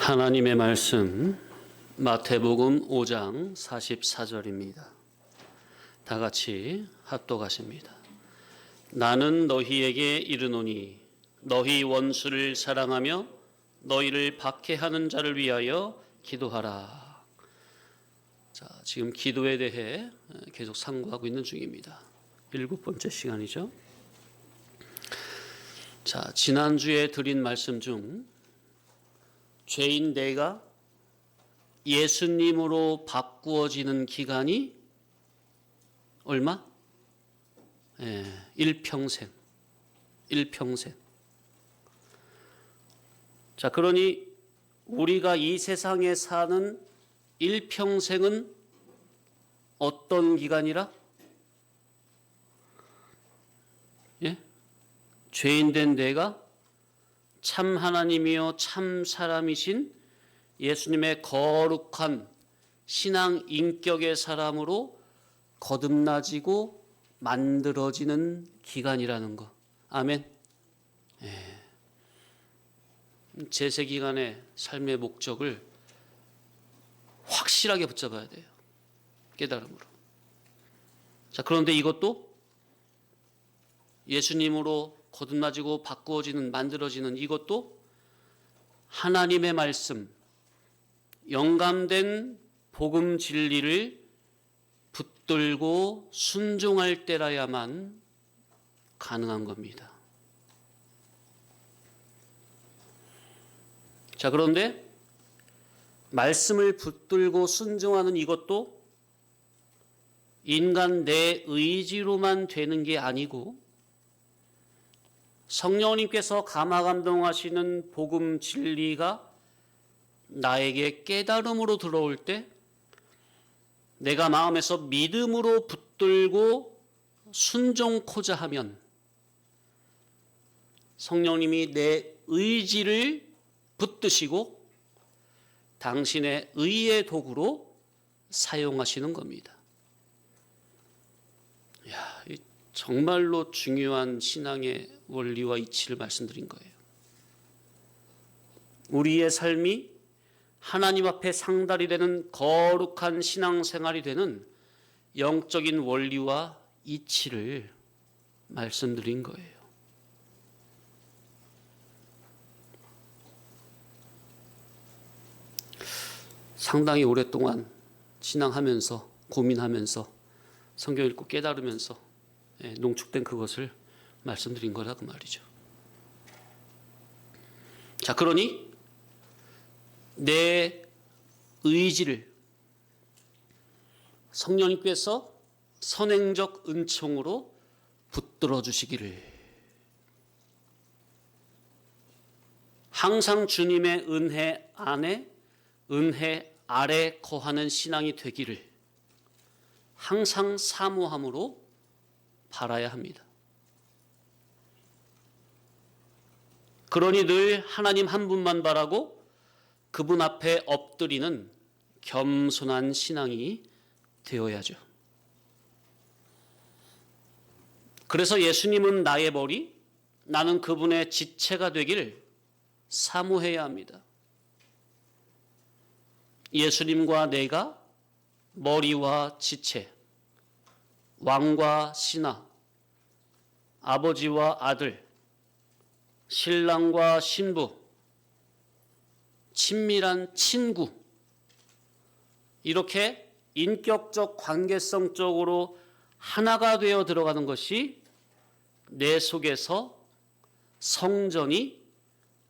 하나님의 말씀 마태복음 5장 44절입니다. 다 같이 합독하십니다. 나는 너희에게 이르노니 너희 원수를 사랑하며 너희를 박해하는 자를 위하여 기도하라. 자, 지금 기도에 대해 계속 상고하고 있는 중입니다. 7번째 시간이죠. 자, 지난주에 드린 말씀 중 죄인 내가 예수님으로 바꾸어지는 기간이 얼마? 일평생. 자, 그러니 우리가 이 세상에 사는 일평생은 어떤 기간이라? 죄인된 내가 참 하나님이요 참 사람이신 예수님의 거룩한 신앙 인격의 사람으로 거듭나지고 만들어지는 기간이라는 거. 아멘. 제세 기간의 삶의 목적을 확실하게 붙잡아야 돼요. 깨달음으로. 자, 그런데 이것도 예수님으로 거듭나지고 바꾸어지는 만들어지는 이것도 하나님의 말씀, 영감된 복음 진리를 붙들고 순종할 때라야만 가능한 겁니다. 자, 그런데 말씀을 붙들고 순종하는 이것도 인간 내 의지로만 되는 게 아니고 성령님께서 감화감동하시는 복음 진리가 나에게 깨달음으로 들어올 때 내가 마음에서 믿음으로 붙들고 순종코자 하면 성령님이 내 의지를 붙드시고 당신의 의의 도구로 사용하시는 겁니다. 정말로 중요한 신앙의 원리와 이치를 말씀드린 거예요. 우리의 삶이 하나님 앞에 상달이 되는 거룩한 신앙생활이 되는 영적인 원리와 이치를 말씀드린 거예요. 상당히 오랫동안 신앙하면서 고민하면서 성경 읽고 깨달으면서 농축된 그것을 말씀드린 거라 그 말이죠. 자, 그러니 내 의지를 성령님께서 선행적 은총으로 붙들어 주시기를, 항상 주님의 은혜 안에 은혜 아래 거하는 신앙이 되기를 항상 사모함으로 바라야 합니다. 그러니 늘 하나님 한 분만 바라고 그분 앞에 엎드리는 겸손한 신앙이 되어야죠. 그래서 예수님은 나의 머리, 나는 그분의 지체가 되기를 사모해야 합니다. 예수님과 내가 머리와 지체, 왕과 신하, 아버지와 아들, 신랑과 신부, 친밀한 친구, 이렇게 인격적 관계성적으로 하나가 되어 들어가는 것이 내 속에서 성전이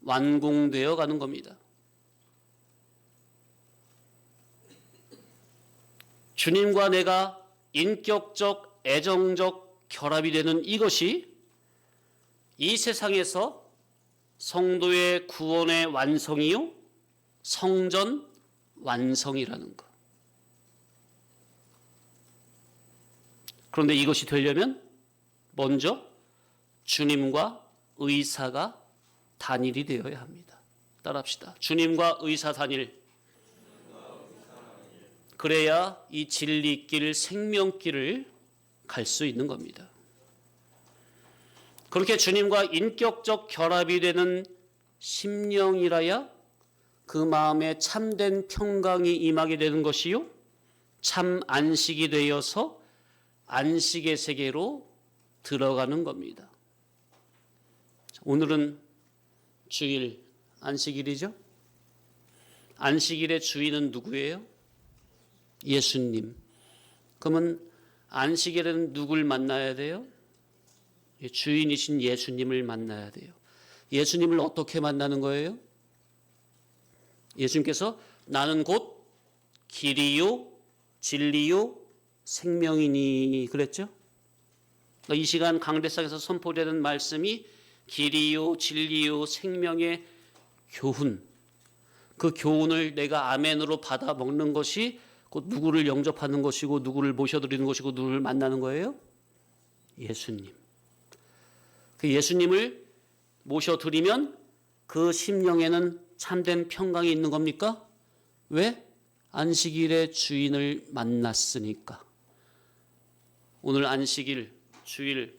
완공되어 가는 겁니다. 주님과 내가 인격적, 애정적 결합이 되는 이것이 이 세상에서 성도의 구원의 완성이요, 성전 완성이라는 것. 그런데 이것이 되려면 먼저 주님과 의사가 단일이 되어야 합니다. 따라합시다. 주님과 의사 단일. 그래야 이 진리길, 생명길을 갈 수 있는 겁니다. 그렇게 주님과 인격적 결합이 되는 심령이라야 그 마음에 참된 평강이 임하게 되는 것이요 참 안식이 되어서 안식의 세계로 들어가는 겁니다. 오늘은 주일 안식일이죠. 안식일의 주인은 누구예요? 예수님. 그러면 안식일에는 누굴 만나야 돼요? 주인이신 예수님을 만나야 돼요. 예수님을 어떻게 만나는 거예요? 예수님께서 나는 곧 길이요 진리요 생명이니 그랬죠? 이 시간 강대상에서 선포되는 말씀이 길이요 진리요 생명의 교훈, 그 교훈을 내가 아멘으로 받아 먹는 것이 곧 누구를 영접하는 것이고 누구를 모셔드리는 것이고 누구를 만나는 거예요? 예수님. 그 예수님을 모셔드리면 그 심령에는 참된 평강이 있는 겁니까? 왜? 안식일의 주인을 만났으니까. 오늘 안식일, 주일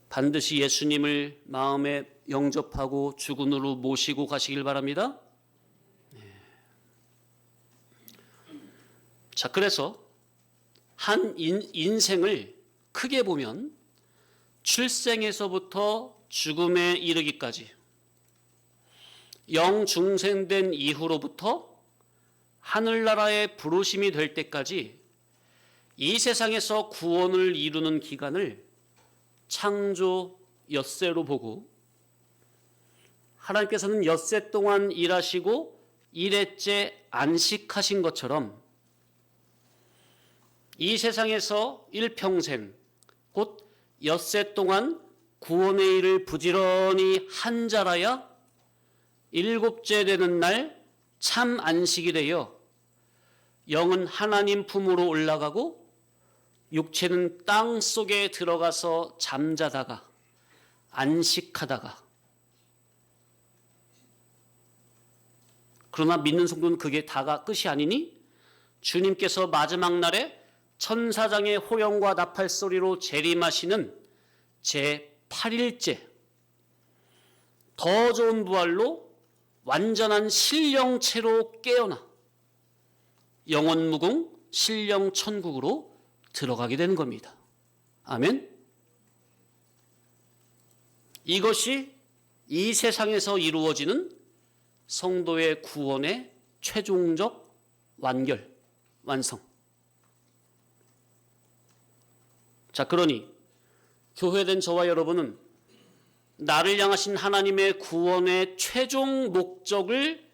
반드시 예수님을 마음에 영접하고 주군으로 모시고 가시길 바랍니다. 자, 그래서 한 인생을 크게 보면 출생에서부터 죽음에 이르기까지 영중생된 이후로부터 하늘나라의 부르심이 될 때까지 이 세상에서 구원을 이루는 기간을 창조 엿새로 보고 하나님께서는 엿새 동안 일하시고 일회째 안식하신 것처럼 이 세상에서 일평생 곧 엿새 동안 구원의 일을 부지런히 한 자라야 일곱째 되는 날 참 안식이 되어 영은 하나님 품으로 올라가고 육체는 땅 속에 들어가서 잠자다가 안식하다가 그러나 믿는 성도는 그게 다가 끝이 아니니 주님께서 마지막 날에 천사장의 호령과 나팔 소리로 재림하시는 제8일째 더 좋은 부활로 완전한 신령체로 깨어나 영원무궁 신령천국으로 들어가게 되는 겁니다. 아멘. 이것이 이 세상에서 이루어지는 성도의 구원의 최종적 완결, 완성. 자, 그러니 교회된 저와 여러분은 나를 향하신 하나님의 구원의 최종 목적을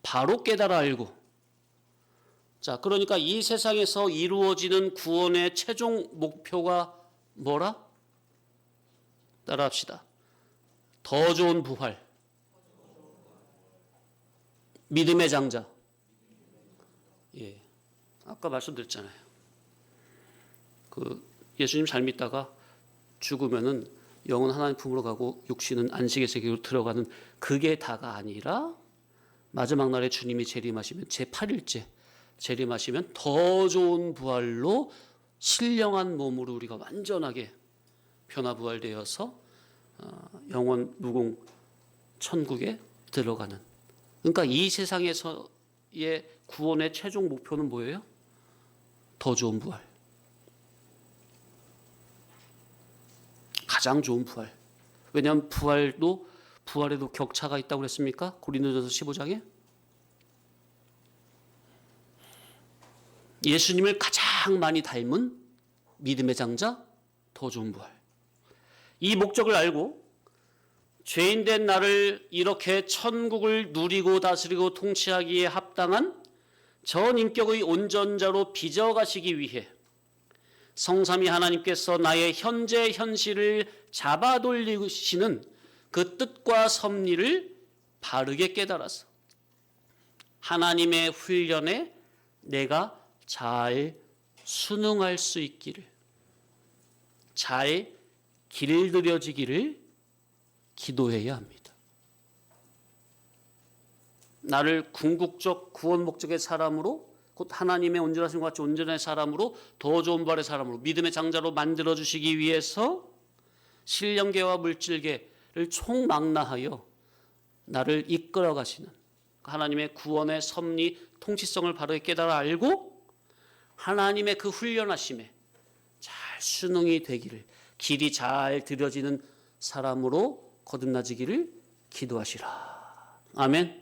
바로 깨달아 알고, 자, 그러니까 이 세상에서 이루어지는 구원의 최종 목표가 뭐라? 따라합시다. 더 좋은 부활, 믿음의 장자. 예, 아까 말씀드렸잖아요. 그 예수님 잘 믿다가 죽으면은 영은 하나님 품으로 가고 육신은 안식의 세계로 들어가는 그게 다가 아니라 마지막 날에 주님이 재림하시면 제8일째 재림하시면 더 좋은 부활로 신령한 몸으로 우리가 완전하게 변화부활되어서 영원 무궁 천국에 들어가는. 그러니까 이 세상에서의 구원의 최종 목표는 뭐예요? 더 좋은 부활. 가장 좋은 부활. 왜냐하면 부활에도 격차가 있다고 그랬습니까? 고린도전서 15장에. 예수님을 가장 많이 닮은 믿음의 장자, 더 좋은 부활. 이 목적을 알고 죄인된 나를 이렇게 천국을 누리고 다스리고 통치하기에 합당한 전 인격의 온전자로 빚어가시기 위해 성삼위 하나님께서 나의 현재 현실을 잡아돌리시는 그 뜻과 섭리를 바르게 깨달아서 하나님의 훈련에 내가 잘 순응할 수 있기를, 잘 길들여지기를 기도해야 합니다. 나를 궁극적 구원 목적의 사람으로, 곧 하나님의 온전하심과 같이 온전한 사람으로, 더 좋은 부활의 사람으로, 믿음의 장자로 만들어 주시기 위해서 신령계와 물질계를 총망라하여 나를 이끌어 가시는 하나님의 구원의 섭리, 통치성을 바르게 깨달아 알고 하나님의 그 훈련하심에 잘 순응이 되기를, 길이 잘 들여지는 사람으로 거듭나지기를 기도하시라. 아멘.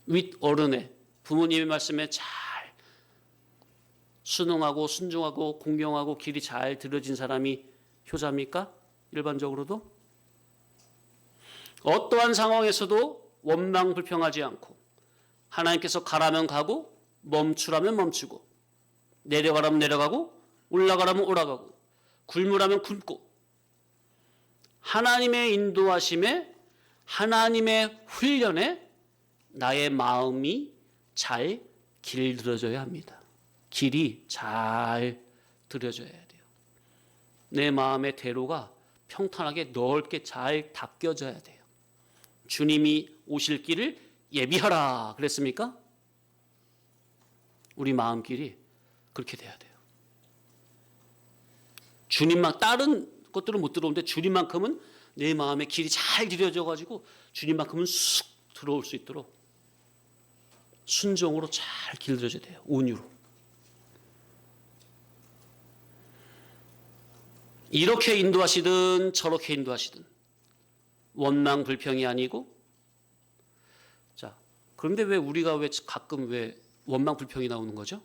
윗 어른의 부모님의 말씀에 잘 순응하고 순종하고 공경하고 길이 잘 들여진 사람이 효자입니까? 일반적으로도 어떠한 상황에서도 원망불평하지 않고 하나님께서 가라면 가고 멈추라면 멈추고 내려가라면 내려가고 올라가라면 올라가고 굶으라면 굶고 하나님의 인도하심에 하나님의 훈련에 나의 마음이 잘 길들여져야 합니다. 길이 잘 들여져야 돼요. 내 마음의 대로가 평탄하게 넓게 잘 닦여져야 돼요. 주님이 오실 길을 예비하라 그랬습니까? 우리 마음길이 그렇게 돼야 돼요. 주님만 다른 것들은 못 들어오는데 주님만큼은 내 마음의 길이 잘 들여져 가지고 주님만큼은 쑥 들어올 수 있도록 순종으로 잘 길들여져야 돼요. 온유로. 이렇게 인도하시든 저렇게 인도하시든 원망 불평이 아니고, 자, 그런데 왜 우리가 왜 가끔 왜 원망 불평이 나오는 거죠?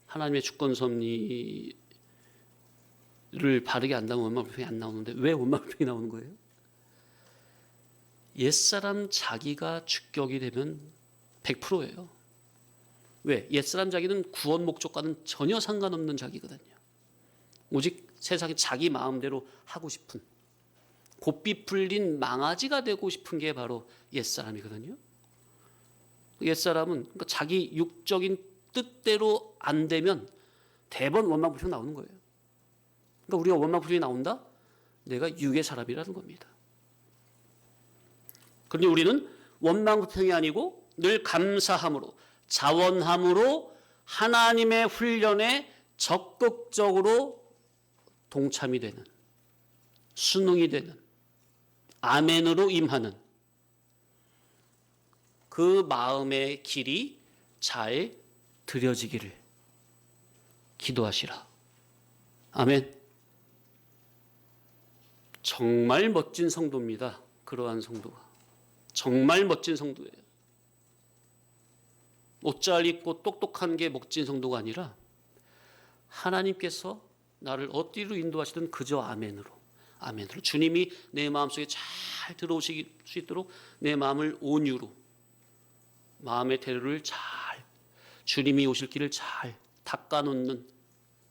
하나님의 주권 섭리를 바르게 안다면 원망 불평이 안 나오는데 왜 원망 불평이 나오는 거예요? 옛사람 자기가 주격이 되면 100%예요. 왜? 옛사람 자기는 구원 목적과는 전혀 상관없는 자기거든요. 오직 세상에 자기 마음대로 하고 싶은, 곱비 풀린 망아지가 되고 싶은 게 바로 옛사람이거든요. 옛사람은 그러니까 자기 육적인 뜻대로 안 되면 대번 원망불평 나오는 거예요. 그러니까 우리가 원망불평이 나온다? 내가 육의 사람이라는 겁니다. 그런데 우리는 원망불평이 아니고 늘 감사함으로, 자원함으로 하나님의 훈련에 적극적으로 동참이 되는, 순응이 되는, 아멘으로 임하는 그 마음의 길이 잘 들여지기를 기도하시라. 아멘. 정말 멋진 성도입니다. 그러한 성도가. 정말 멋진 성도예요. 옷 잘 입고 똑똑한 게 멋진 성도가 아니라 하나님께서 나를 어디로 인도하시든 그저 아멘으로, 아멘으로 주님이 내 마음속에 잘 들어오실 수 있도록 내 마음을 온유로, 마음의 대로를 잘, 주님이 오실 길을 잘 닦아놓는,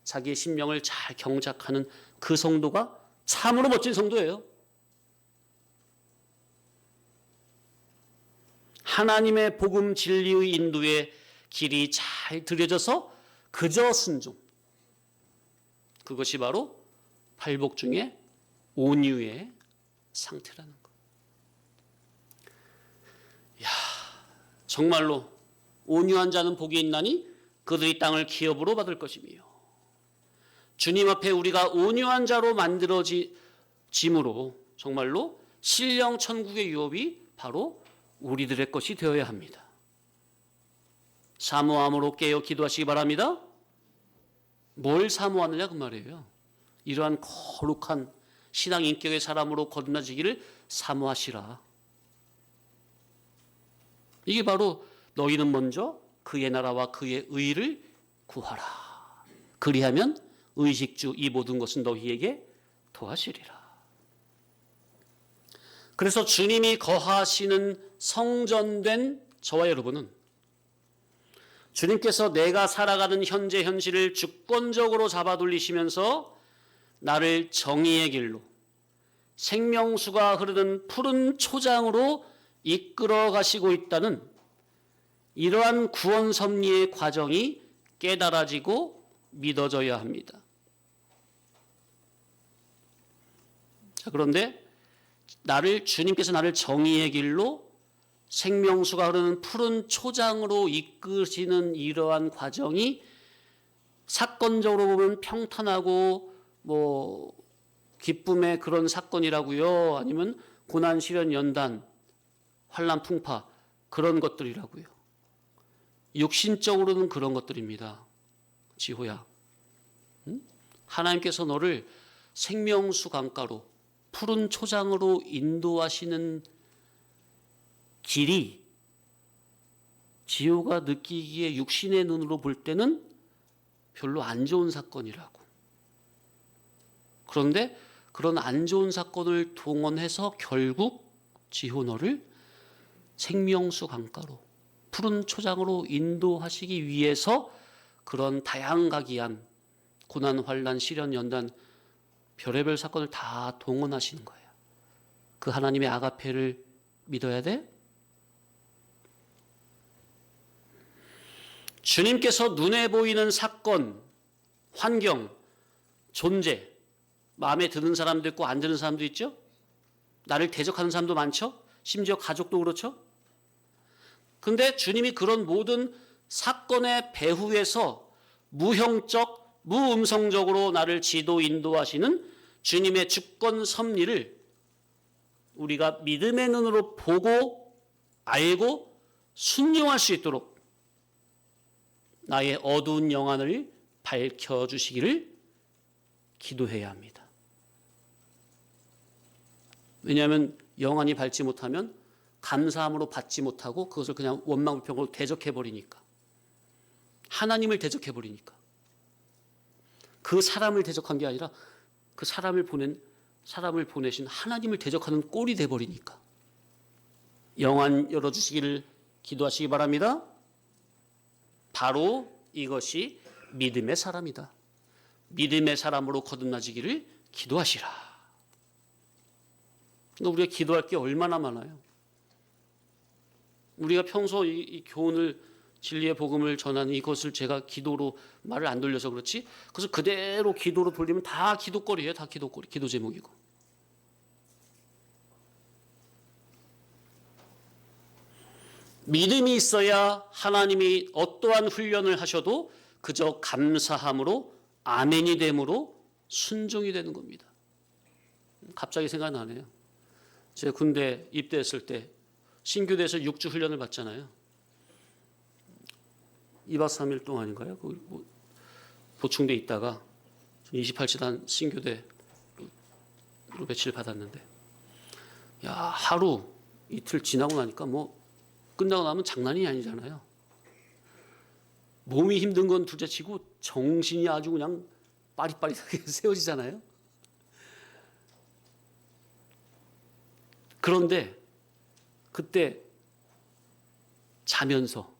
자기의 심령을 잘 경작하는 그 성도가 참으로 멋진 성도예요. 하나님의 복음 진리의 인도에 길이 잘 들여져서 그저 순종, 그것이 바로 팔복 중에 온유의 상태라는 것. 야, 정말로 온유한 자는 복이 있나니 그들이 땅을 기업으로 받을 것이며, 주님 앞에 우리가 온유한 자로 만들어짐으로 정말로 신령 천국의 유업이 바로 우리들의 것이 되어야 합니다. 사모함으로 깨어 기도하시기 바랍니다. 뭘 사모하느냐 그 말이에요. 이러한 거룩한 신앙 인격의 사람으로 거듭나지기를 사모하시라. 이게 바로 너희는 먼저 그의 나라와 그의 의를 구하라. 그리하면 의식주 이 모든 것은 너희에게 더하시리라. 그래서 주님이 거하시는 성전된 저와 여러분은 주님께서 내가 살아가는 현재 현실을 주권적으로 잡아돌리시면서 나를 정의의 길로, 생명수가 흐르는 푸른 초장으로 이끌어 가시고 있다는 이러한 구원 섭리의 과정이 깨달아지고 믿어져야 합니다. 자, 그런데 주님께서 나를 정의의 길로, 생명수가 흐르는 푸른 초장으로 이끄시는 이러한 과정이 사건적으로 보면 평탄하고 기쁨의 그런 사건이라고요? 아니면 고난, 시련, 연단, 환난, 풍파 그런 것들이라고요. 육신적으로는 그런 것들입니다. 지호야, 하나님께서 너를 생명수 강가로 푸른 초장으로 인도하시는 길이 지호가 느끼기에 육신의 눈으로 볼 때는 별로 안 좋은 사건이라고. 그런데 그런 안 좋은 사건을 동원해서 결국 지호 너를 생명수 강가로 푸른 초장으로 인도하시기 위해서 그런 다양가기한 고난, 환난, 시련, 연단 별의별 사건을 다 동원하시는 거예요. 그 하나님의 아가페를 믿어야 돼. 주님께서 눈에 보이는 사건, 환경, 존재, 마음에 드는 사람도 있고 안 드는 사람도 있죠. 나를 대적하는 사람도 많죠. 심지어 가족도 그렇죠. 근데 주님이 그런 모든 사건의 배후에서 무형적, 무음성적으로 나를 지도 인도하시는 주님의 주권 섭리를 우리가 믿음의 눈으로 보고 알고 순종할 수 있도록 나의 어두운 영안을 밝혀주시기를 기도해야 합니다. 왜냐하면 영안이 밝지 못하면 감사함으로 받지 못하고 그것을 그냥 원망불평으로 대적해버리니까. 하나님을 대적해버리니까. 그 사람을 대적한 게 아니라 그 사람을 보내신 하나님을 대적하는 꼴이 돼버리니까. 영안 열어주시기를 기도하시기 바랍니다. 바로 이것이 믿음의 사람이다. 믿음의 사람으로 거듭나지기를 기도하시라. 우리가 기도할 게 얼마나 많아요. 우리가 평소 이 교훈을 진리의 복음을 전하는 이것을 제가 기도로 말을 안 돌려서 그렇지, 그래서 그대로 기도로 돌리면 다 기도거리예요. 다 기도거리, 기도 제목이고. 믿음이 있어야 하나님이 어떠한 훈련을 하셔도 그저 감사함으로 아멘이 됨으로 순종이 되는 겁니다. 갑자기 생각나네요. 제가 군대 입대했을 때 신교대에서 6주 훈련을 받잖아요. 2박 3일 동안인가요? 보충돼 있다가 28지단 신교대로 배치를 받았는데, 야, 하루 이틀 지나고 나니까 끝나고 나면 장난이 아니잖아요. 몸이 힘든 건 둘째치고 정신이 아주 그냥 빠릿빠릿하게 세워지잖아요. 그런데 그때 자면서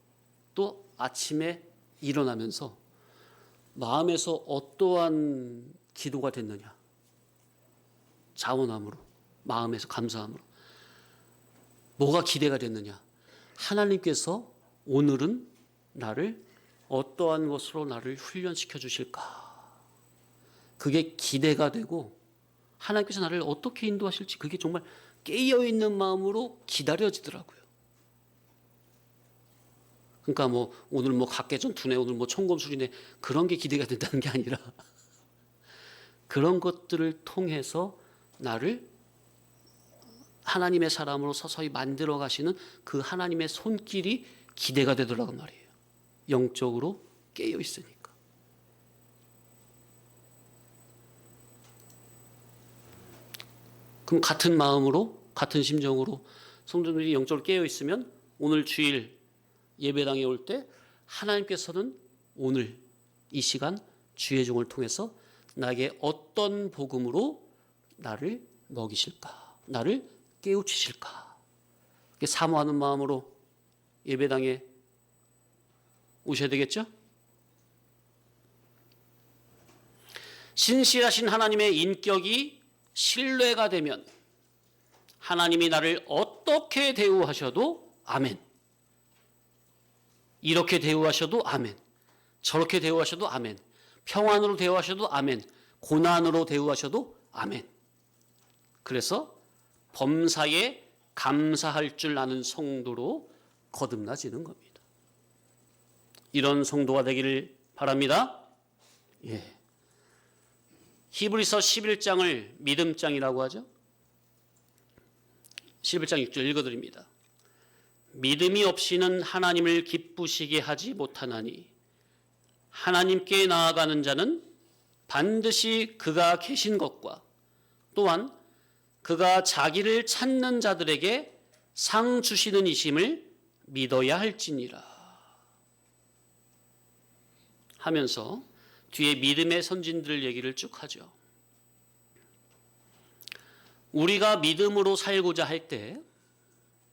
또 아침에 일어나면서 마음에서 어떠한 기도가 됐느냐. 자원함으로, 마음에서 감사함으로. 뭐가 기대가 됐느냐. 하나님께서 오늘은 나를 어떠한 것으로 나를 훈련시켜 주실까. 그게 기대가 되고 하나님께서 나를 어떻게 인도하실지 그게 정말 깨어있는 마음으로 기다려지더라고요. 그러니까 오늘 각계전 투네, 오늘 총검술이네, 그런 게 기대가 된다는 게 아니라 그런 것들을 통해서 나를 하나님의 사람으로 서서히 만들어 가시는 그 하나님의 손길이 기대가 되더라고 말이에요. 영적으로 깨어 있으니까. 그럼 같은 마음으로, 같은 심정으로 성도들이 영적으로 깨어 있으면 오늘 주일 예배당에 올 때 하나님께서는 오늘 이 시간 주의 종을 통해서 나에게 어떤 복음으로 나를 먹이실까, 나를 깨우치실까, 사모하는 마음으로 예배당에 오셔야 되겠죠? 신실하신 하나님의 인격이 신뢰가 되면 하나님이 나를 어떻게 대우하셔도 아멘. 이렇게 대우하셔도 아멘. 저렇게 대우하셔도 아멘. 평안으로 대우하셔도 아멘. 고난으로 대우하셔도 아멘. 그래서 범사에 감사할 줄 아는 성도로 거듭나지는 겁니다. 이런 성도가 되기를 바랍니다. 예. 히브리서 11장을 믿음장이라고 하죠. 11장 6절 읽어드립니다. 믿음이 없이는 하나님을 기쁘시게 하지 못하나니 하나님께 나아가는 자는 반드시 그가 계신 것과 또한 그가 자기를 찾는 자들에게 상 주시는 이심을 믿어야 할지니라 하면서 뒤에 믿음의 선진들 얘기를 쭉 하죠. 우리가 믿음으로 살고자 할 때,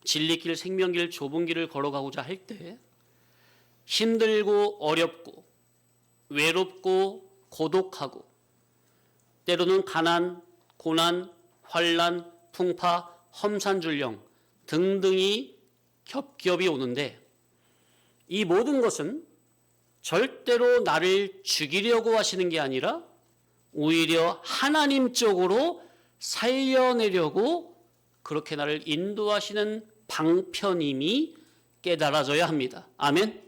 진리길 생명길 좁은 길을 걸어가고자 할 때 힘들고 어렵고 외롭고 고독하고 때로는 가난, 고난, 환난, 풍파, 험산줄령 등등이 겹겹이 오는데 이 모든 것은 절대로 나를 죽이려고 하시는 게 아니라 오히려 하나님 쪽으로 살려내려고 그렇게 나를 인도하시는 방편임이 깨달아져야 합니다. 아멘?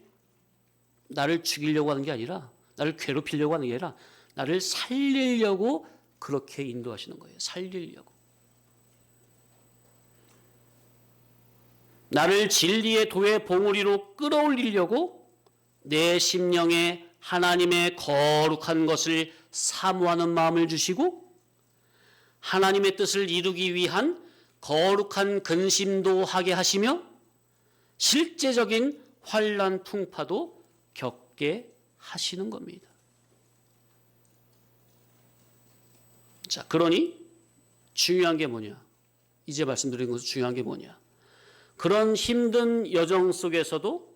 나를 죽이려고 하는 게 아니라 나를 괴롭히려고 하는 게 아니라 나를 살리려고 그렇게 인도하시는 거예요. 살리려고. 나를 진리의 도의 봉우리로 끌어올리려고 내 심령에 하나님의 거룩한 것을 사모하는 마음을 주시고 하나님의 뜻을 이루기 위한 거룩한 근심도 하게 하시며 실제적인 환난 풍파도 겪게 하시는 겁니다. 자, 그러니 중요한 게 뭐냐? 이제 말씀드린 것은 중요한 게 뭐냐? 그런 힘든 여정 속에서도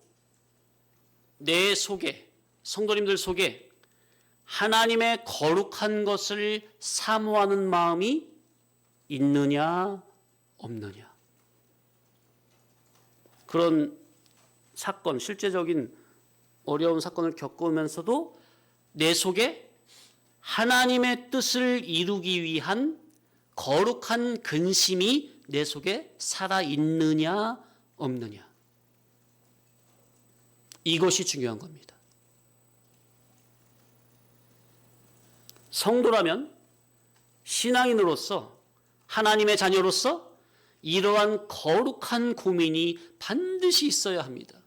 내 속에, 성도님들 속에 하나님의 거룩한 것을 사모하는 마음이 있느냐 없느냐. 그런 사건, 실제적인 어려운 사건을 겪으면서도 내 속에 하나님의 뜻을 이루기 위한 거룩한 근심이 내 속에 살아있느냐 없느냐. 이것이 중요한 겁니다. 성도라면 신앙인으로서 하나님의 자녀로서 이러한 거룩한 고민이 반드시 있어야 합니다.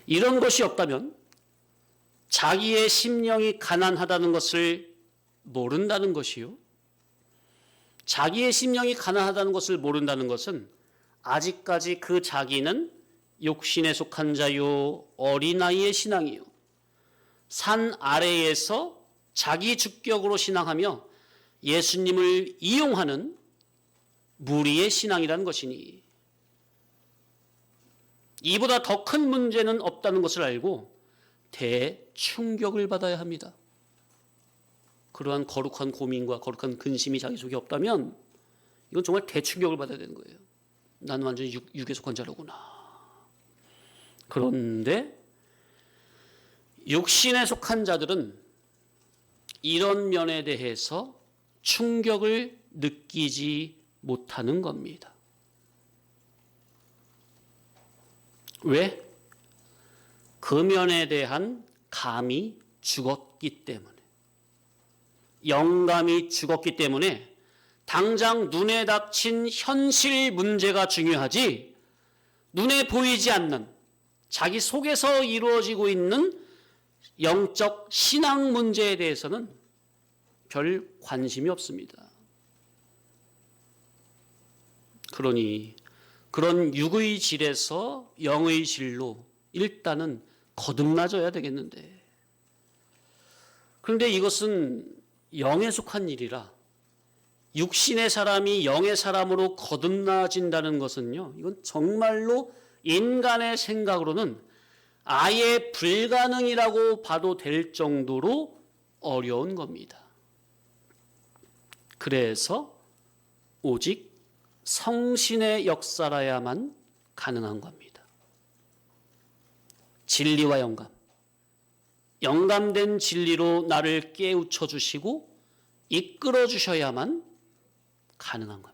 이런 것이 없다면 자기의 심령이 가난하다는 것을 모른다는 것이요. 자기의 심령이 가난하다는 것을 모른다는 것은 아직까지 그 자기는 욕심에 속한 자요, 어린아이의 신앙이요. 산 아래에서 자기 주격으로 신앙하며 예수님을 이용하는 무리의 신앙이라는 것이니 이보다 더 큰 문제는 없다는 것을 알고 대충격을 받아야 합니다. 그러한 거룩한 고민과 거룩한 근심이 자기 속에 없다면 이건 정말 대충격을 받아야 되는 거예요. 나는 완전히 육에 속한 자로구나. 그런데 육신에 속한 자들은 이런 면에 대해서 충격을 느끼지 못하는 겁니다. 왜? 그 면에 대한 감이 죽었기 때문에, 영감이 죽었기 때문에 당장 눈에 닥친 현실 문제가 중요하지 눈에 보이지 않는 자기 속에서 이루어지고 있는 영적 신앙 문제에 대해서는 별 관심이 없습니다. 그러니 그런 육의 질에서 영의 질로 일단은 거듭나져야 되겠는데, 그런데 이것은 영에 속한 일이라 육신의 사람이 영의 사람으로 거듭나진다는 것은요, 이건 정말로 인간의 생각으로는 아예 불가능이라고 봐도 될 정도로 어려운 겁니다. 그래서 오직 성신의 역사라야만 가능한 겁니다. 진리와 영감, 영감된 진리로 나를 깨우쳐 주시고 이끌어 주셔야만 가능한 겁니다.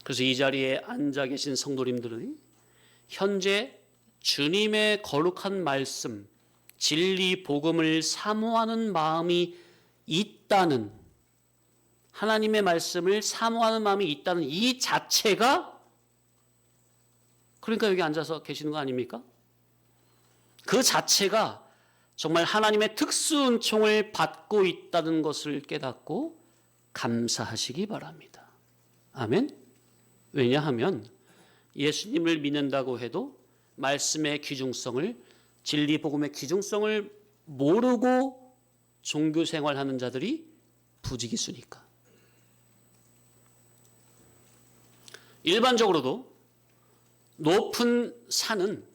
그래서 이 자리에 앉아 계신 성도님들은 현재 주님의 거룩한 말씀, 진리 복음을 사모하는 마음이 있다는, 하나님의 말씀을 사모하는 마음이 있다는 이 자체가, 그러니까 여기 앉아서 계시는 거 아닙니까? 그 자체가 정말 하나님의 특수 은총을 받고 있다는 것을 깨닫고 감사하시기 바랍니다. 아멘. 왜냐하면 예수님을 믿는다고 해도 말씀의 귀중성을, 진리 복음의 귀중성을 모르고 종교 생활하는 자들이 부지기수니까. 일반적으로도 높은 산은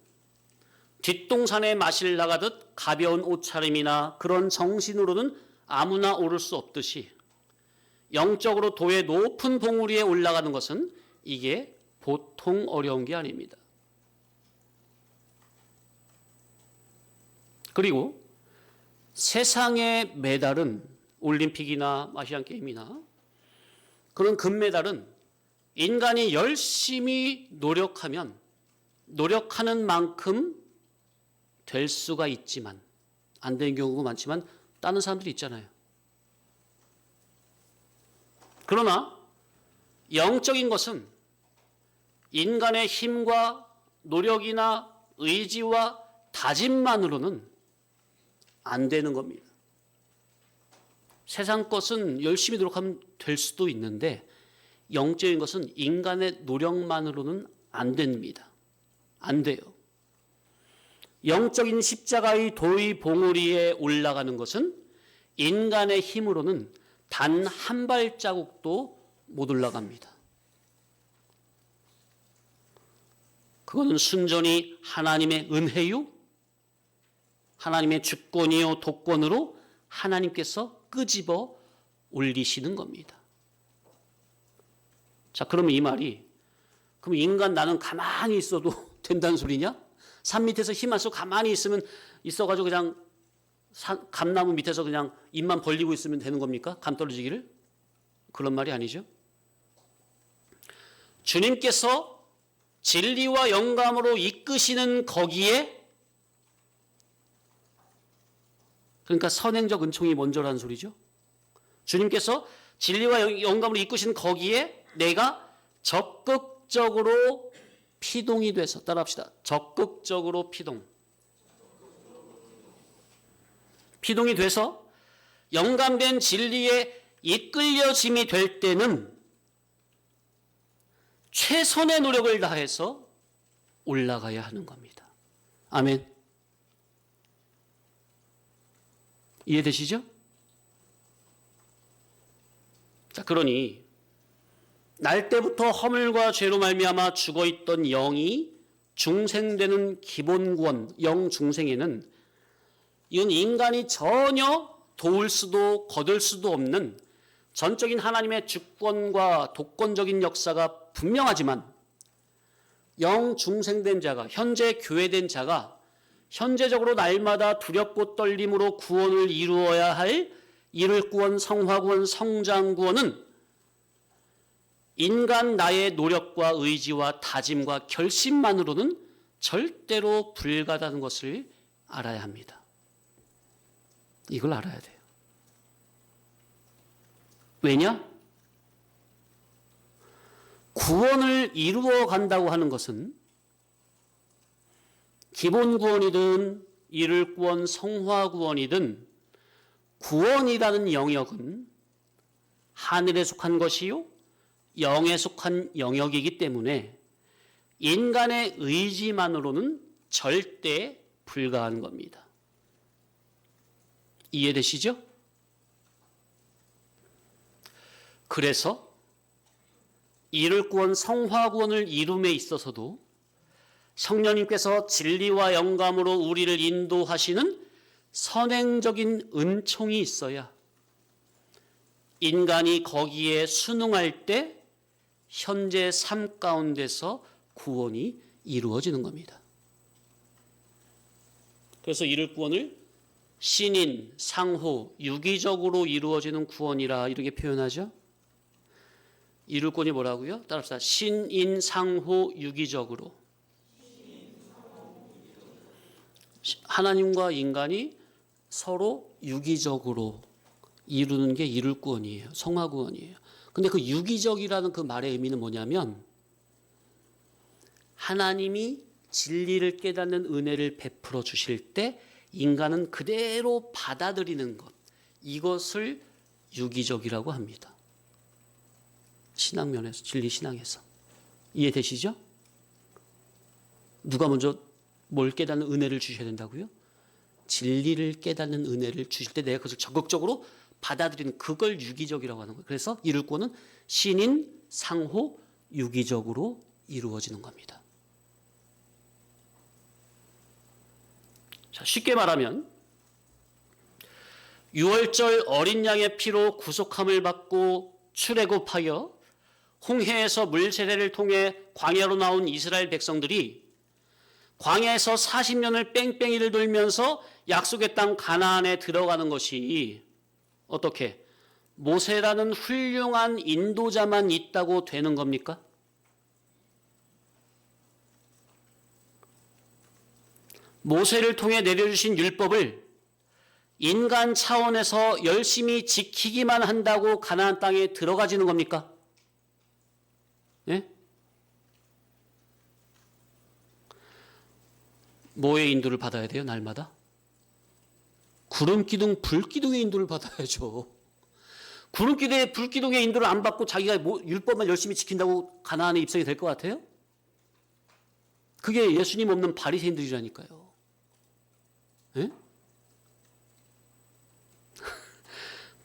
뒷동산에 마실 나가듯 가벼운 옷차림이나 그런 정신으로는 아무나 오를 수 없듯이, 영적으로 도의 높은 봉우리에 올라가는 것은 이게 보통 어려운 게 아닙니다. 그리고 세상의 메달은, 올림픽이나 아시안게임이나 그런 금메달은 인간이 열심히 노력하면 노력하는 만큼 될 수가 있지만, 안 되는 경우가 많지만 따는 사람들이 있잖아요. 그러나 영적인 것은 인간의 힘과 노력이나 의지와 다짐만으로는 안 되는 겁니다. 세상 것은 열심히 노력하면 될 수도 있는데 영적인 것은 인간의 노력만으로는 안 됩니다. 안 돼요. 영적인 십자가의 도의 봉우리에 올라가는 것은 인간의 힘으로는 단 한 발자국도 못 올라갑니다. 그거는 순전히 하나님의 은혜요, 하나님의 주권이요 독권으로 하나님께서 끄집어 올리시는 겁니다. 자, 그러면 이 말이, 그럼 인간 나는 가만히 있어도 된다는 소리냐? 산 밑에서 힘 안 쓰고 가만히 있어가지고 그냥 감나무 밑에서 그냥 입만 벌리고 있으면 되는 겁니까? 감 떨어지기를? 그런 말이 아니죠. 주님께서 진리와 영감으로 이끄시는 거기에, 그러니까 선행적 은총이 먼저라는 소리죠. 주님께서 진리와 영감으로 이끄시는 거기에 내가 적극적으로 피동이 돼서, 따라합시다. 적극적으로 피동이 돼서 영감된 진리에 이끌려짐이 될 때는 최선의 노력을 다해서 올라가야 하는 겁니다. 아멘. 이해되시죠? 자, 그러니 날 때부터 허물과 죄로 말미암아 죽어있던 영이 중생되는 기본 구원, 영중생에는 이건 인간이 전혀 도울 수도 거둘 수도 없는 전적인 하나님의 주권과 독권적인 역사가 분명하지만, 영중생된 자가, 현재 교회된 자가 현재적으로 날마다 두렵고 떨림으로 구원을 이루어야 할 이를 구원, 성화 구원, 성장 구원은 인간 나의 노력과 의지와 다짐과 결심만으로는 절대로 불가하다는 것을 알아야 합니다. 이걸 알아야 돼요. 왜냐? 구원을 이루어 간다고 하는 것은 기본 구원이든 이를 구원, 성화 구원이든 구원이라는 영역은 하늘에 속한 것이요 영에 속한 영역이기 때문에 인간의 의지만으로는 절대 불가한 겁니다. 이해되시죠? 그래서 이를 구원, 성화 구원을 이룸에 있어서도 성령님께서 진리와 영감으로 우리를 인도하시는 선행적인 은총이 있어야 인간이 거기에 순응할 때 현재 삶 가운데서 구원이 이루어지는 겁니다. 그래서 이를 구원을 신인, 상호, 유기적으로 이루어지는 구원이라 이렇게 표현하죠. 이를 구원이 뭐라고요? 따라합시다. 신인, 상호, 유기적으로. 하나님과 인간이 서로 유기적으로 이루는 게 이룰 구원이에요. 성화 구원이에요. 근데 그 유기적이라는 그 말의 의미는 뭐냐면 하나님이 진리를 깨닫는 은혜를 베풀어 주실 때 인간은 그대로 받아들이는 것, 이것을 유기적이라고 합니다. 신앙면에서, 진리 신앙에서. 이해되시죠? 누가 먼저 뭘 깨닫는 은혜를 주셔야 된다고요? 진리를 깨닫는 은혜를 주실 때 내가 그것을 적극적으로 받아들이는, 그걸 유기적이라고 하는 거예요. 그래서 이룰 구원은 신인 상호 유기적으로 이루어지는 겁니다. 자, 쉽게 말하면 유월절 어린 양의 피로 구속함을 받고 출애굽하여 홍해에서 물 세례를 통해 광야로 나온 이스라엘 백성들이 광야에서 40년을 뺑뺑이를 돌면서 약속의 땅 가나안에 들어가는 것이 어떻게 모세라는 훌륭한 인도자만 있다고 되는 겁니까? 모세를 통해 내려주신 율법을 인간 차원에서 열심히 지키기만 한다고 가나안 땅에 들어가지는 겁니까? 예? 뭐의 인도를 받아야 돼요, 날마다? 구름기둥, 불기둥의 인도를 받아야죠. 구름기둥의, 불기둥의 인도를 안 받고 자기가 율법만 열심히 지킨다고 가나안의 입성이 될 것 같아요? 그게 예수님 없는 바리새인들이라니까요. 예?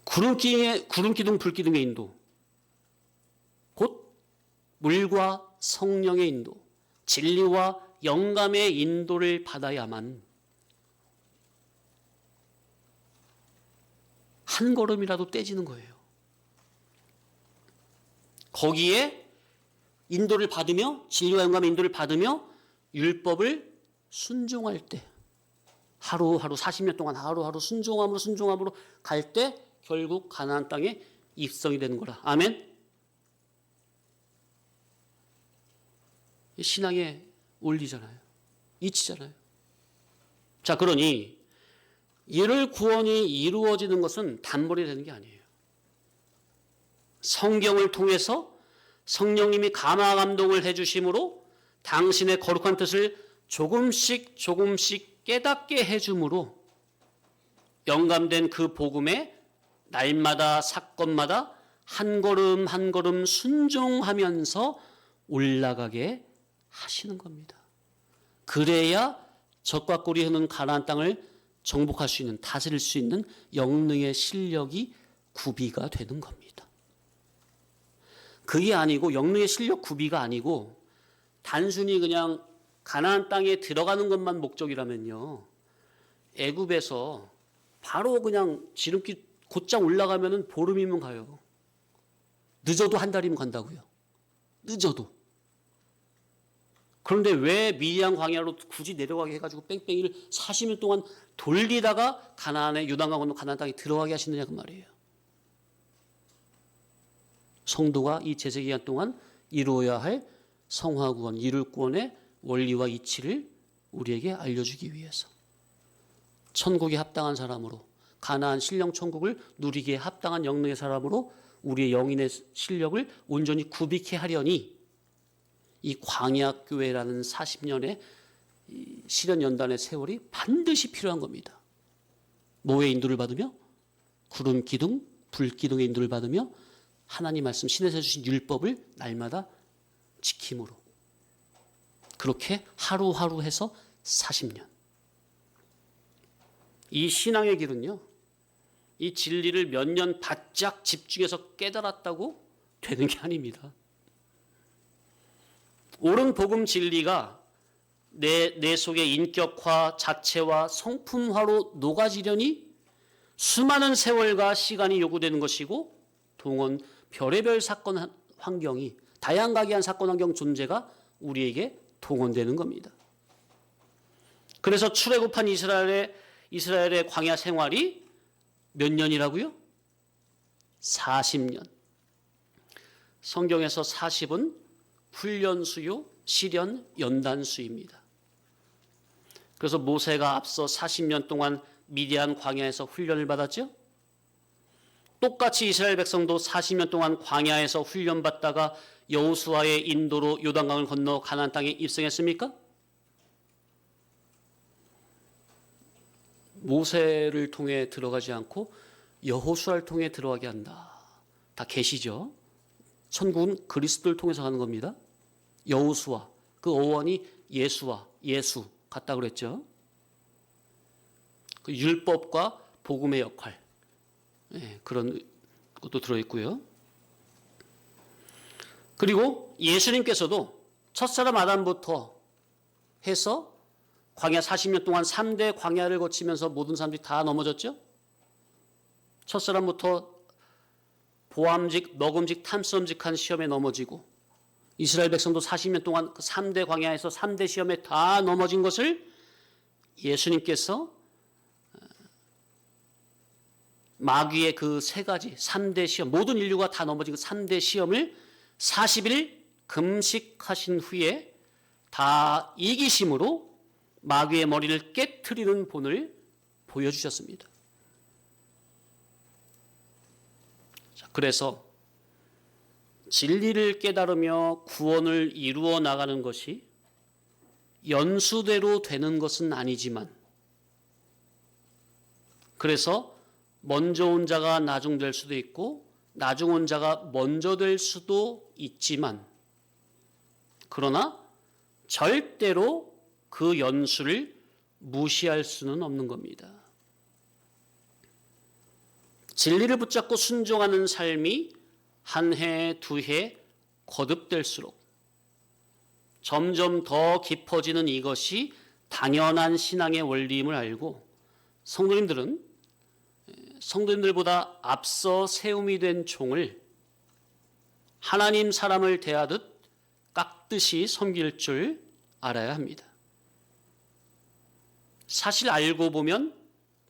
구름기둥, 불기둥의 인도, 곧 물과 성령의 인도, 진리와 영감의 인도를 받아야만 한 걸음이라도 떼지는 거예요. 거기에 인도를 받으며, 진리와 영감의 인도를 받으며 율법을 순종할 때, 하루하루 40년 동안 하루하루 순종함으로 갈 때 결국 가나안 땅에 입성이 되는 거라. 아멘. 신앙의 원리잖아요. 이치잖아요. 자, 그러니 이를 구원이 이루어지는 것은 단번에 되는 게 아니에요. 성경을 통해서 성령님이 감화 감동을 해주심으로 당신의 거룩한 뜻을 조금씩 깨닫게 해줌으로 영감된 그 복음에 날마다 사건마다 한 걸음 한 걸음 순종하면서 올라가게 하시는 겁니다. 그래야 젖과 꿀이 흐르는 가나안 땅을 정복할 수 있는, 다스릴 수 있는 영능의 실력이 구비가 되는 겁니다. 그게 아니고, 영능의 실력 구비가 아니고 단순히 그냥 가나안 땅에 들어가는 것만 목적이라면요, 애굽에서 바로 그냥 지름길 곧장 올라가면은 보름이면 가요. 늦어도 한 달이면 간다고요. 늦어도. 그런데 왜 미디안 광야로 굳이 내려가게 해가지고 뺑뺑이를 40년 동안 돌리다가 가나안의 요단강 건너 가나안 땅에 들어가게 하시느냐 그 말이에요. 성도가 이 제세 기간 동안 이루어야 할 성화 구원, 이룰 구원의 원리와 이치를 우리에게 알려주기 위해서, 천국에 합당한 사람으로, 가나안 신령 천국을 누리기에 합당한 영능의 사람으로 우리의 영인의 실력을 온전히 구비케 하려니 이 광야교회라는 40년의 시련 연단의 세월이 반드시 필요한 겁니다. 뭐의 인도를 받으며? 구름 기둥, 불 기둥의 인도를 받으며 하나님 말씀, 신에서 주신 율법을 날마다 지킴으로, 그렇게 하루하루 해서 40년. 이 신앙의 길은요, 이 진리를 몇 년 바짝 집중해서 깨달았다고 되는 게 아닙니다. 옳은 복음 진리가 내 속의 인격화, 자체와 성품화로 녹아지려니 수많은 세월과 시간이 요구되는 것이고, 동원 별의별 사건 환경이, 다양하게한 사건 환경 존재가 우리에게 동원되는 겁니다. 그래서 출애굽한 이스라엘의 광야 생활이 몇 년이라고요? 40년. 성경에서 40은 훈련수요, 시련, 연단수입니다. 그래서 모세가 앞서 40년 동안 미디안 광야에서 훈련을 받았죠. 똑같이 이스라엘 백성도 40년 동안 광야에서 훈련받다가 여호수아의 인도로 요단강을 건너 가나안 땅에 입성했습니까? 모세를 통해 들어가지 않고 여호수아를 통해 들어가게 한다. 다 계시죠? 천국은 그리스도를 통해서 가는 겁니다. 여호수아, 그 어원이 예수와 예수 같다 그랬죠. 그 율법과 복음의 역할, 그런 것도 들어있고요. 그리고 예수님께서도 첫사람 아담부터 해서 광야 40년 동안 3대 광야를 거치면서 모든 사람들이 다 넘어졌죠. 첫사람부터 보암직, 먹음직, 탐스럼직한 시험에 넘어지고 이스라엘 백성도 40년 동안 그 3대 광야에서 3대 시험에 다 넘어진 것을 예수님께서 마귀의 그 세 가지 3대 시험, 모든 인류가 다 넘어진 그 3대 시험을 40일 금식하신 후에 다 이기심으로 마귀의 머리를 깨트리는 본을 보여주셨습니다. 그래서 진리를 깨달으며 구원을 이루어 나가는 것이 연수대로 되는 것은 아니지만, 그래서 먼저 온 자가 나중 될 수도 있고 나중 온 자가 먼저 될 수도 있지만, 그러나 절대로 그 연수를 무시할 수는 없는 겁니다. 진리를 붙잡고 순종하는 삶이 한 해, 두 해 거듭될수록 점점 더 깊어지는 이것이 당연한 신앙의 원리임을 알고, 성도님들보다 앞서 세움이 된 총을 하나님 사람을 대하듯 깎듯이 섬길 줄 알아야 합니다. 사실 알고 보면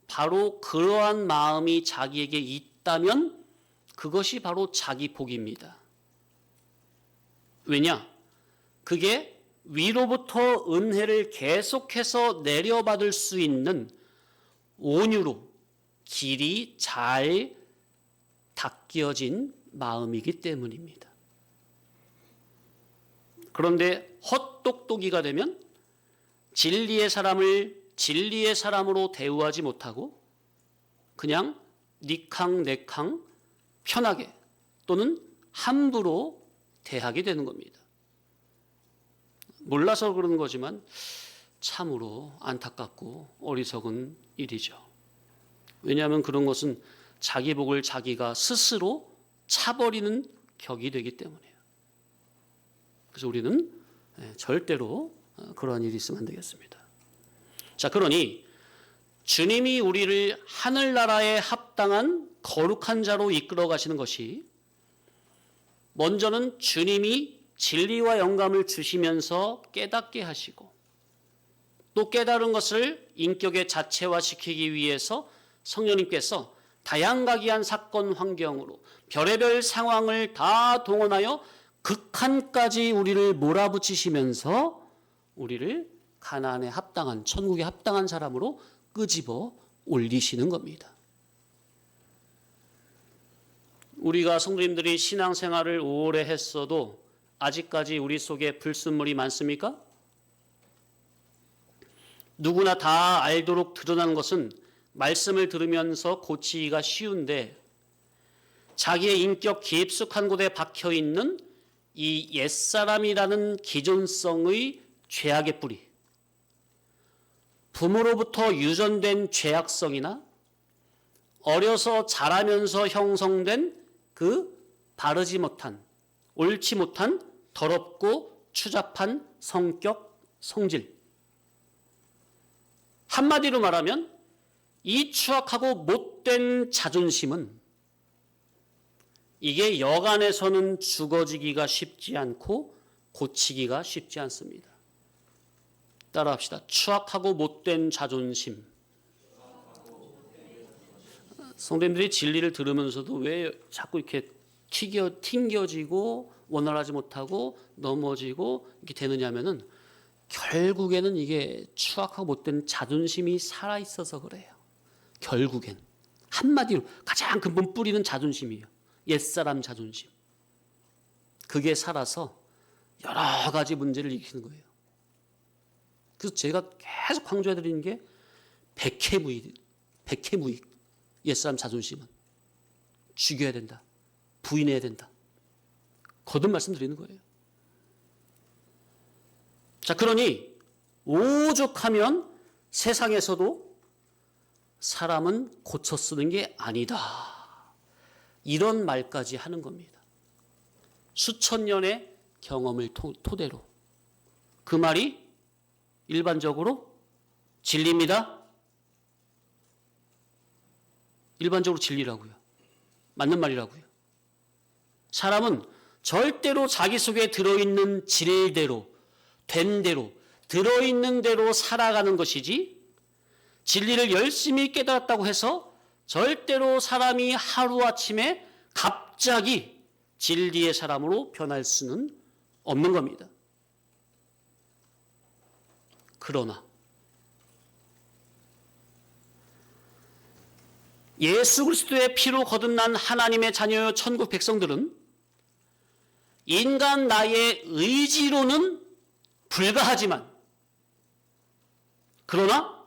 바로 그러한 마음이 자기에게 있다면 그것이 바로 자기 복입니다. 왜냐? 그게 위로부터 은혜를 계속해서 내려받을 수 있는 온유로 길이 잘 닦여진 마음이기 때문입니다. 그런데 헛똑똑이가 되면 진리의 사람을 진리의 사람으로 대우하지 못하고 그냥 니캉네캉 편하게 또는 함부로 대하게 되는 겁니다. 몰라서 그러는 거지만 참으로 안타깝고 어리석은 일이죠. 왜냐하면 그런 것은 자기 복을 자기가 스스로 차버리는 격이 되기 때문이에요. 그래서 우리는 절대로 그러한 일이 있으면 안 되겠습니다. 자, 그러니 주님이 우리를 하늘나라에 합당한 거룩한 자로 이끌어 가시는 것이, 먼저는 주님이 진리와 영감을 주시면서 깨닫게 하시고, 또 깨달은 것을 인격에 자체화시키기 위해서 성령님께서 다양각이한 사건 환경으로 별의별 상황을 다 동원하여 극한까지 우리를 몰아붙이시면서 우리를 가나안에 합당한, 천국에 합당한 사람으로 끄집어 올리시는 겁니다. 우리가 성도님들이 신앙생활을 오래 했어도 아직까지 우리 속에 불순물이 많습니까? 누구나 다 알도록 드러나는 것은 말씀을 들으면서 고치기가 쉬운데, 자기의 인격 깊숙한 곳에 박혀있는 이 옛사람이라는 기존성의 죄악의 뿌리, 부모로부터 유전된 죄악성이나 어려서 자라면서 형성된 그 바르지 못한, 옳지 못한, 더럽고 추잡한 성격, 성질, 한마디로 말하면 이 추악하고 못된 자존심은, 이게 여간에서는 죽어지기가 쉽지 않고 고치기가 쉽지 않습니다. 따라합시다. 추악하고 못된 자존심. 성도님들이 진리를 들으면서도 왜 자꾸 이렇게 튕겨지고 원활하지 못하고 넘어지고 이렇게 되느냐면은 결국에는 이게 추악하고 못된 자존심이 살아있어서 그래요. 결국엔. 한마디로 가장 근본 뿌리는 자존심이에요. 옛사람 자존심. 그게 살아서 여러 가지 문제를 일으키는 거예요. 그래서 제가 계속 강조해드리는 게 백해무익. 옛사람 자존심은. 죽여야 된다. 부인해야 된다. 거듭 말씀드리는 거예요. 자, 그러니 오죽하면 세상에서도 사람은 고쳐 쓰는 게 아니다. 이런 말까지 하는 겁니다. 수천 년의 경험을 토대로. 그 말이 일반적으로 진리입니다. 일반적으로 진리라고요. 맞는 말이라고요. 사람은 절대로 자기 속에 들어있는 진리대로, 된 대로, 들어있는 대로 살아가는 것이지, 진리를 열심히 깨달았다고 해서 절대로 사람이 하루아침에 갑자기 진리의 사람으로 변할 수는 없는 겁니다. 그러나 예수 그리스도의 피로 거듭난 하나님의 자녀 천국 백성들은 인간 나의 의지로는 불가하지만, 그러나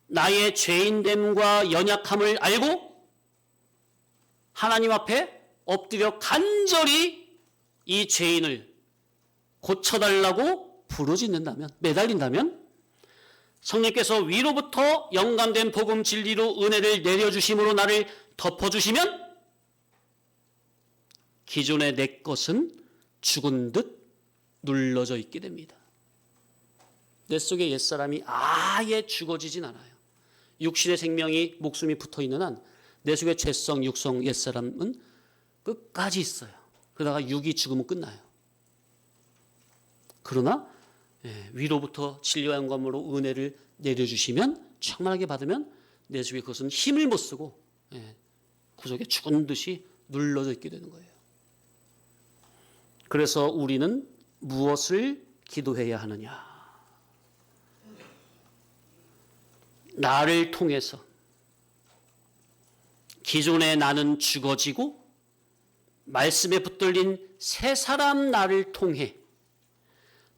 나의 죄인됨과 연약함을 알고 하나님 앞에 엎드려 간절히 이 죄인을 고쳐달라고 부르짖는다면, 매달린다면, 성령께서 위로부터 영감된 복음 진리로 은혜를 내려주심으로 나를 덮어주시면 기존의 내 것은 죽은 듯 눌러져 있게 됩니다. 내 속에 옛사람이 아예 죽어지진 않아요. 육신의 생명이, 목숨이 붙어있는 한 내 속에 죄성, 육성, 옛사람은 끝까지 있어요. 그러다가 육이 죽으면 끝나요. 그러나 위로부터 진리와 영감으로 은혜를 내려주시면, 충만하게 받으면 내 속에 그것은 힘을 못 쓰고 구석에 죽은 듯이 눌러져 있게 되는 거예요. 그래서 우리는 무엇을 기도해야 하느냐? 나를 통해서 기존의 나는 죽어지고 말씀에 붙들린 새 사람 나를 통해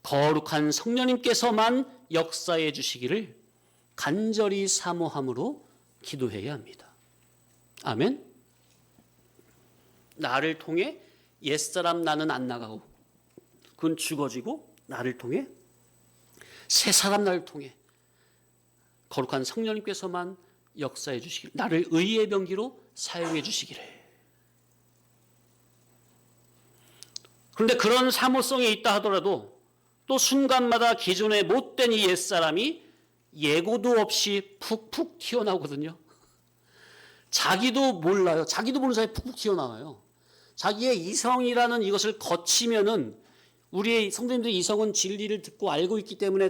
거룩한 성령님께서만 역사해 주시기를 간절히 사모함으로 기도해야 합니다. 아멘. 나를 통해 옛사람 나는 안 나가고 그건 죽어지고, 나를 통해 새 사람 나를 통해 거룩한 성령님께서만 역사해 주시기를, 나를 의의 병기로 사용해 주시기를. 그런데 그런 사모성이 있다 하더라도 또 순간마다 기존에 못된 이 옛사람이 예고도 없이 푹푹 튀어나오거든요. 자기도 몰라요. 자기도 모르는 사이에 푹푹 튀어나와요. 자기의 이성이라는 이것을 거치면은, 우리의 성도님들의 이성은 진리를 듣고 알고 있기 때문에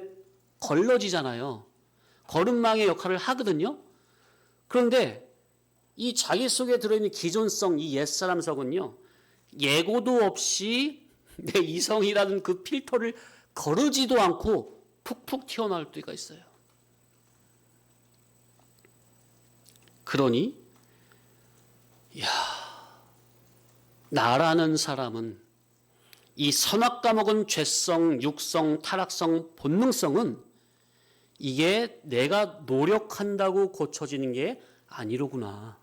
걸러지잖아요. 거름망의 역할을 하거든요. 그런데 이 자기 속에 들어있는 기존성, 이 옛사람성은요, 예고도 없이 내 이성이라는 그 필터를 거르지도 않고 푹푹 튀어나올 때가 있어요. 그러니 나라는 사람은 이 선악과 먹은 죄성, 육성, 타락성, 본능성은 이게 내가 노력한다고 고쳐지는 게 아니로구나.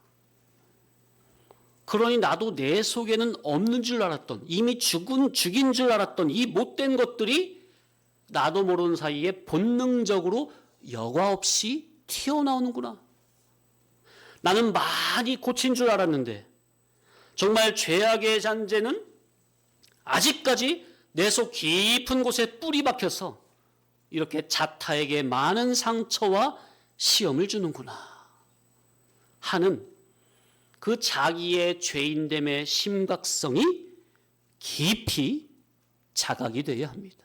그러니 나도 내 속에는 없는 줄 알았던, 이미 죽인 줄 알았던 이 못된 것들이 나도 모르는 사이에 본능적으로 여과 없이 튀어나오는구나. 나는 많이 고친 줄 알았는데 정말 죄악의 잔재는 아직까지 내 속 깊은 곳에 뿌리 박혀서 이렇게 자타에게 많은 상처와 시험을 주는구나 하는 그 자기의 죄인됨의 심각성이 깊이 자각이 되어야 합니다.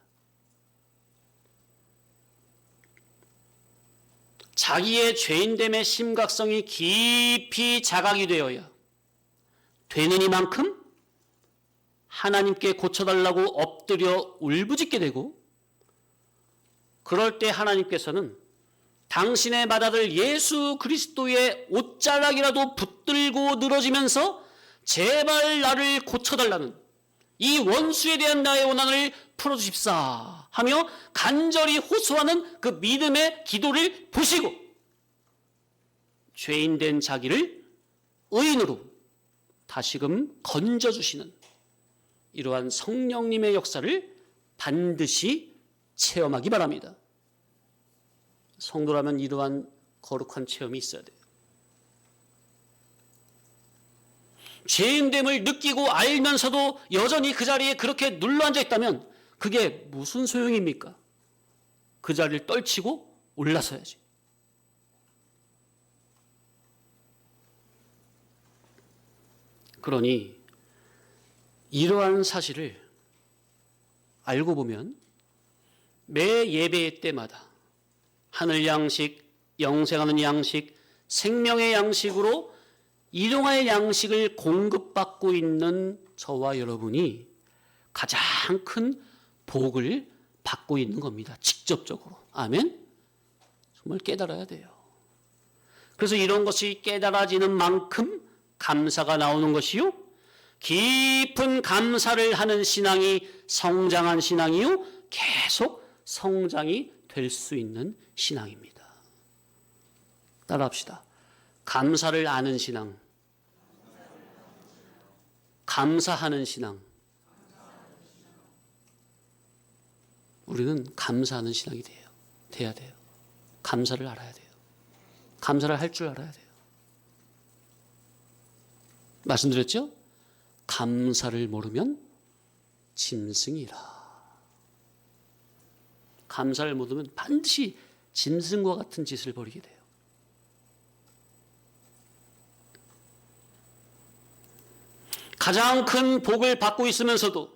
자기의 죄인됨의 심각성이 깊이 자각이 되어야 되는 이만큼 하나님께 고쳐달라고 엎드려 울부짖게 되고, 그럴 때 하나님께서는 당신의 맏아들 예수 그리스도의 옷자락이라도 붙들고 늘어지면서 제발 나를 고쳐달라는 이 원수에 대한 나의 원한을 풀어주십사 하며 간절히 호소하는 그 믿음의 기도를 보시고 죄인된 자기를 의인으로 다시금 건져주시는 이러한 성령님의 역사를 반드시 체험하기 바랍니다. 성도라면 이러한 거룩한 체험이 있어야 돼요. 죄인됨을 느끼고 알면서도 여전히 그 자리에 그렇게 눌러앉아 있다면 그게 무슨 소용입니까? 그 자리를 떨치고 올라서야지. 그러니 이러한 사실을 알고 보면 매 예배 때마다 하늘 양식, 영생하는 양식, 생명의 양식으로 일용할 양식을 공급받고 있는 저와 여러분이 가장 큰 복을 받고 있는 겁니다. 직접적으로. 아멘? 정말 깨달아야 돼요. 그래서 이런 것이 깨달아지는 만큼 감사가 나오는 것이요. 깊은 감사를 하는 신앙이 성장한 신앙이요. 계속 성장이 될 수 있는 신앙입니다. 따라합시다. 감사를 아는 신앙, 감사하는 신앙. 우리는 감사하는 신앙이 돼야 돼요. 감사를 알아야 돼요. 감사를 할 줄 알아야 돼요. 말씀드렸죠? 감사를 모르면 짐승이라. 감사를 모르면 반드시 짐승과 같은 짓을 벌이게 돼요. 가장 큰 복을 받고 있으면서도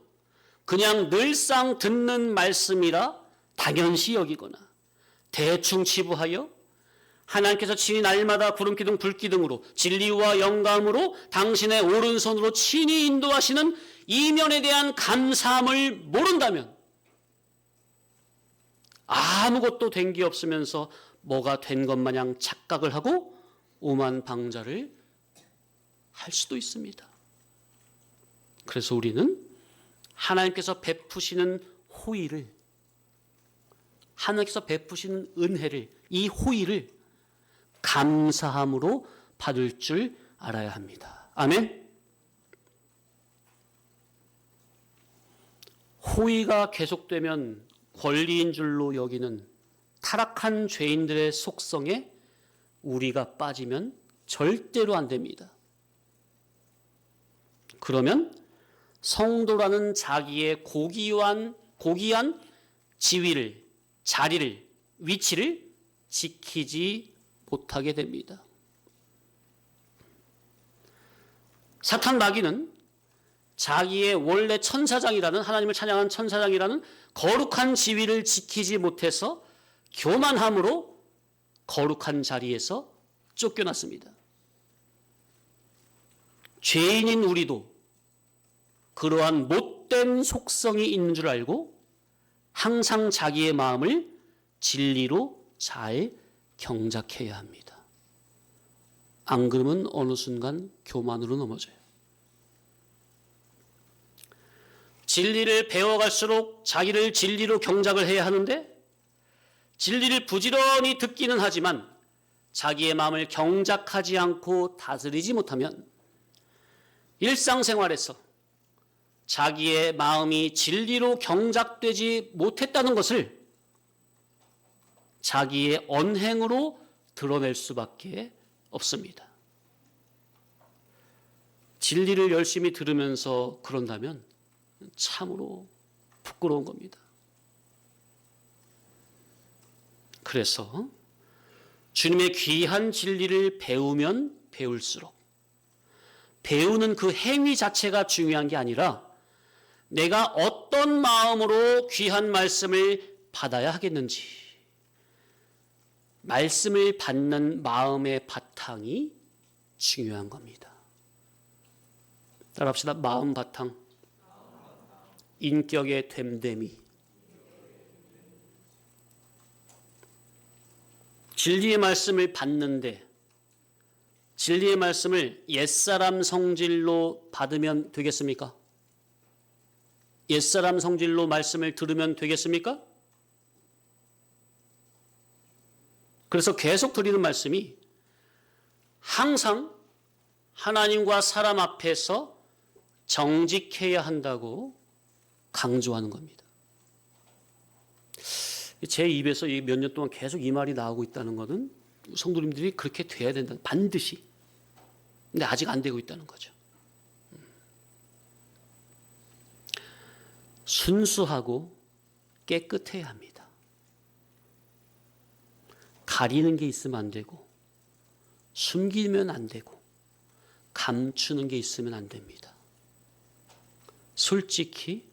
그냥 늘상 듣는 말씀이라 당연시 여기거나 대충 치부하여 하나님께서 친히 날마다 구름기둥 불기둥으로 진리와 영감으로 당신의 오른손으로 친히 인도하시는 이면에 대한 감사함을 모른다면 아무것도 된 게 없으면서 뭐가 된 것 마냥 착각을 하고 오만방자를 할 수도 있습니다. 그래서 우리는 하나님께서 베푸시는 호의를, 하나님께서 베푸시는 은혜를, 이 호의를 감사함으로 받을 줄 알아야 합니다. 아멘. 호의가 계속되면 권리인 줄로 여기는 타락한 죄인들의 속성에 우리가 빠지면 절대로 안 됩니다. 그러면 성도라는 자기의 고귀한 지위를, 자리를, 위치를 지키지 못하게 됩니다. 사탄 마귀는 자기의 원래 천사장이라는, 하나님을 찬양한 천사장이라는 거룩한 지위를 지키지 못해서 교만함으로 거룩한 자리에서 쫓겨났습니다. 죄인인 우리도 그러한 못된 속성이 있는 줄 알고 항상 자기의 마음을 진리로 잘 경작해야 합니다. 안 그러면 어느 순간 교만으로 넘어져요. 진리를 배워갈수록 자기를 진리로 경작을 해야 하는데 진리를 부지런히 듣기는 하지만 자기의 마음을 경작하지 않고 다스리지 못하면 일상생활에서 자기의 마음이 진리로 경작되지 못했다는 것을 자기의 언행으로 드러낼 수밖에 없습니다. 진리를 열심히 들으면서 그런다면 참으로 부끄러운 겁니다. 그래서 주님의 귀한 진리를 배우면 배울수록 배우는 그 행위 자체가 중요한 게 아니라 내가 어떤 마음으로 귀한 말씀을 받아야 하겠는지, 말씀을 받는 마음의 바탕이 중요한 겁니다. 따라합시다. 마음 바탕, 인격의 됨됨이. 진리의 말씀을 받는데 진리의 말씀을 옛사람 성질로 받으면 되겠습니까? 옛사람 성질로 말씀을 들으면 되겠습니까? 그래서 계속 드리는 말씀이 항상 하나님과 사람 앞에서 정직해야 한다고 강조하는 겁니다. 제 입에서 몇 년 동안 계속 이 말이 나오고 있다는 것은 성도님들이 그렇게 돼야 된다. 반드시. 근데 아직 안 되고 있다는 거죠. 순수하고 깨끗해야 합니다. 가리는 게 있으면 안 되고 숨기면 안 되고 감추는 게 있으면 안 됩니다. 솔직히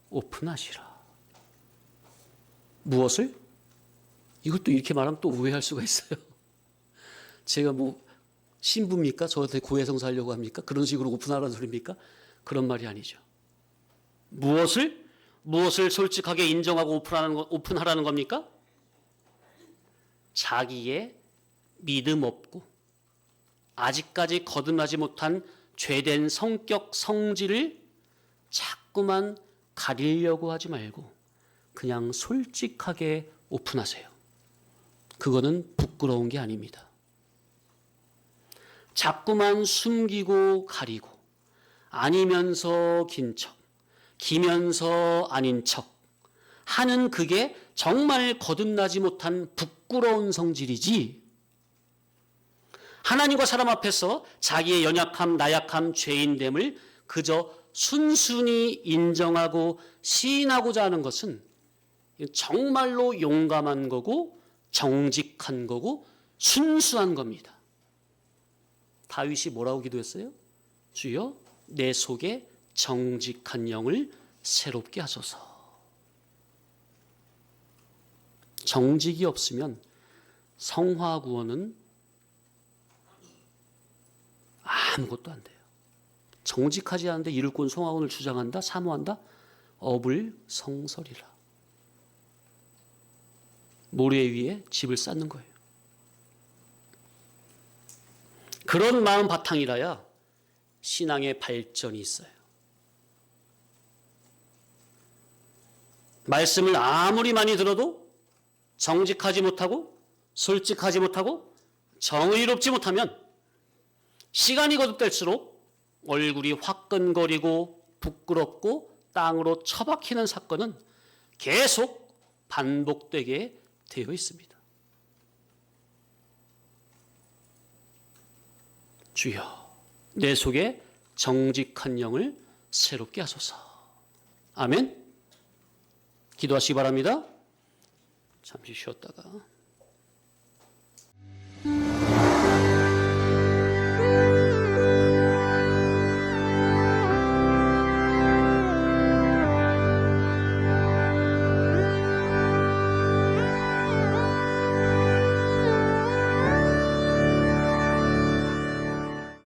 오픈하시라. 무엇을? 이것도 이렇게 말하면 또 오해할 수가 있어요. 제가 뭐 신부입니까? 저한테 고해성사 하려고 합니까? 그런 식으로 오픈하라는 소리입니까? 그런 말이 아니죠. 무엇을? 무엇을 솔직하게 인정하고 오픈하라는 겁니까? 자기의 믿음 없고 아직까지 거듭나지 못한 죄된 성격 성질을 자꾸만 가리려고 하지 말고 그냥 솔직하게 오픈하세요. 그거는 부끄러운 게 아닙니다. 자꾸만 숨기고 가리고 아니면서 긴 척, 기면서 아닌 척 하는 그게 정말 거듭나지 못한 부끄러운 성질이지, 하나님과 사람 앞에서 자기의 연약함, 나약함, 죄인됨을 그저 순순히 인정하고 시인하고자 하는 것은 정말로 용감한 거고 정직한 거고 순수한 겁니다. 다윗이 뭐라고 기도했어요? 주여 내 속에 정직한 영을 새롭게 하소서. 정직이 없으면 성화 구원은 아무것도 안 돼요. 정직하지 않은데 이룰권 성화원을 주장한다? 사모한다? 어불성설이라. 모래 위에 집을 쌓는 거예요. 그런 마음 바탕이라야 신앙의 발전이 있어요. 말씀을 아무리 많이 들어도 정직하지 못하고 솔직하지 못하고 정의롭지 못하면 시간이 거듭될수록 얼굴이 화끈거리고 부끄럽고 땅으로 처박히는 사건은 계속 반복되게 되어 있습니다. 주여 내 속에 정직한 영을 새롭게 하소서. 아멘. 기도하시기 바랍니다. 잠시 쉬었다가